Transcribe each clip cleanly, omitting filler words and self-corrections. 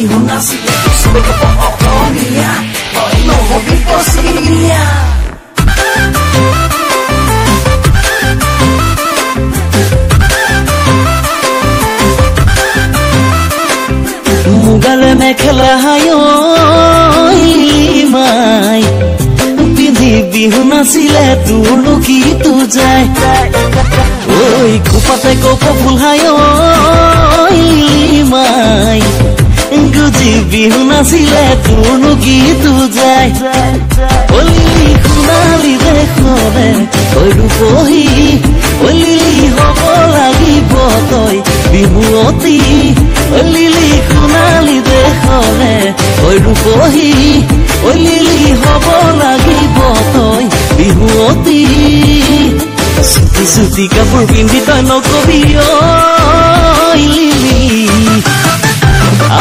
বিহু নাচিলে চবে ক'ব অসমীয়া তই নহবি পশ্চিমীয়া মুগালে মেখেলা মাই পিন্ধি বিহু নাচিলে তোৰ লুকিটো যায় ঐ খোপাতে কপৌ ফুল মাই গুজি বিহু নাচিলে তোৰ লুকিটো যায় অলিলি সোণালী দেশৰে তই ৰূপহী অলিলি হ'ব লাগিব তই বিহুৱতী অলিলি সোণালী দেশৰে তই ৰূপহী অলিলি হ'ব লাগিব তই বিহুৱতী চুটি চুটি কাপোৰ পিন্ধি তই নকবি lily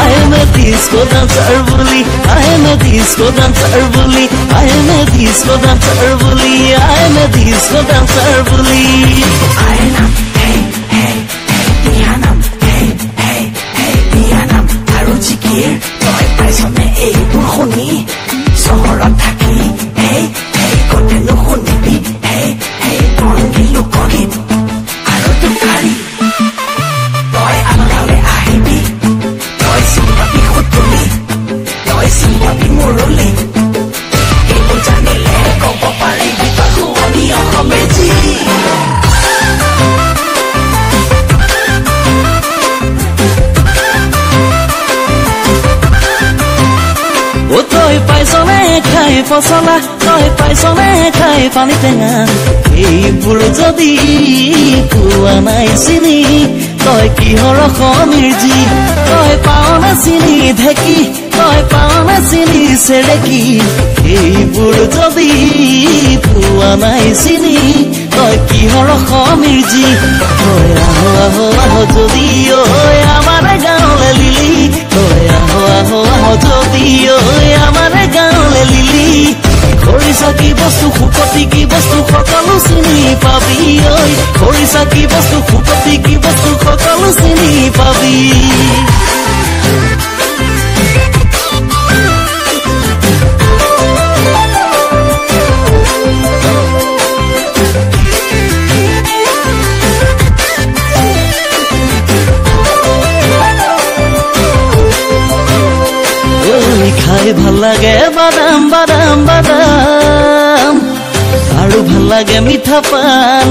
I am a disco dancer bully I am a disco dancer bully I am a disco dancer bully I am a disco dancer bully I am hey hey hey pianam hey hey hey pianam aru chikir toy paisone ei burkhoni sohorat thaki hey hey kote no khonibi hey hey kongi lukogi aru tukari toy amagale ahibi Simpapi khutuli, toy simpapi muruli. Ito janile ko papari di pakuani ako meji. O toy paisone khai fasala, toy paisone khai pani tenga. Ei bulu jodi tua nai sini. তই কিহৰ খমিৰজি তই পাও না চিনি ঢেকি তই পাও না চিনি চেৰেকি এইবোৰ যদি পোৱা নাই চিনি তই কিহৰ খমিৰজি তই আহো আহো আহো যদি ঐ আমাৰ গাঁৱলে লিলি তই আহো আহো আহো যদি ঐ আমাৰ গাঁৱলে লিলি খৰিচা কি বস্তু খুকতি কি বস্তু সকলো চিনি পাবি ঐ খৰিচা কি বস্তু খুকতি কি বস্তু সকলো চিনি পাবি খাই ভাল লাগে বাদাম বাদাম বাদাম আৰু ভাল লাগে মিঠা পান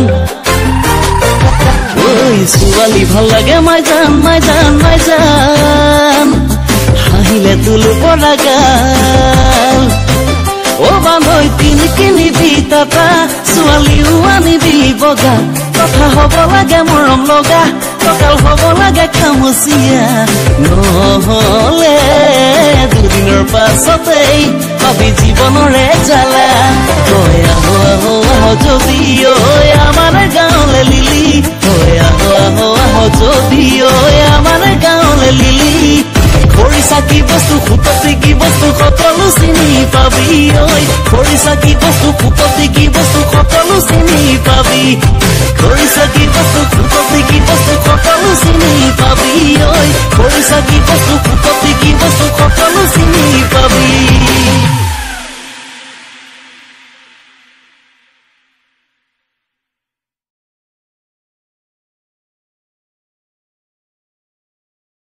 ঐ ছোৱালী ভাল লাগে মাইজান মাইজান মাইজান হাঁহিলে তুলো পৰা গাল ও বান্ধৈ তিনি কিনিবি তাতা ছোৱালীও আনিবি বগা কথা হ'ব লাগে মৰম লগা টকাল হ'ব লাগে খামুচিয়া নহ'লে দুদিনৰ পাছতেই পাবি জীৱনৰে জ্বালা তই আহো আহো আহো যদি ঐ আমাৰ গাঁৱলে লিলি তই আহো আহো আহো যদি ঐ আমাৰ গাঁৱলে লিলি খৰিচা কি বস্তু খুকতি কি বস্তু সকলো চিনি পাবি ঐ খৰিচা কি বস্তু খুকতি কি বস্তু সকলো চিনি পাবি খৰিচা কি বস্তু খুকতি কি বস্তু সকলো চিনি পাবি ঐ খৰিচা কি বস্তু খুকতি কি বস্তু সকলো চিনি পাবি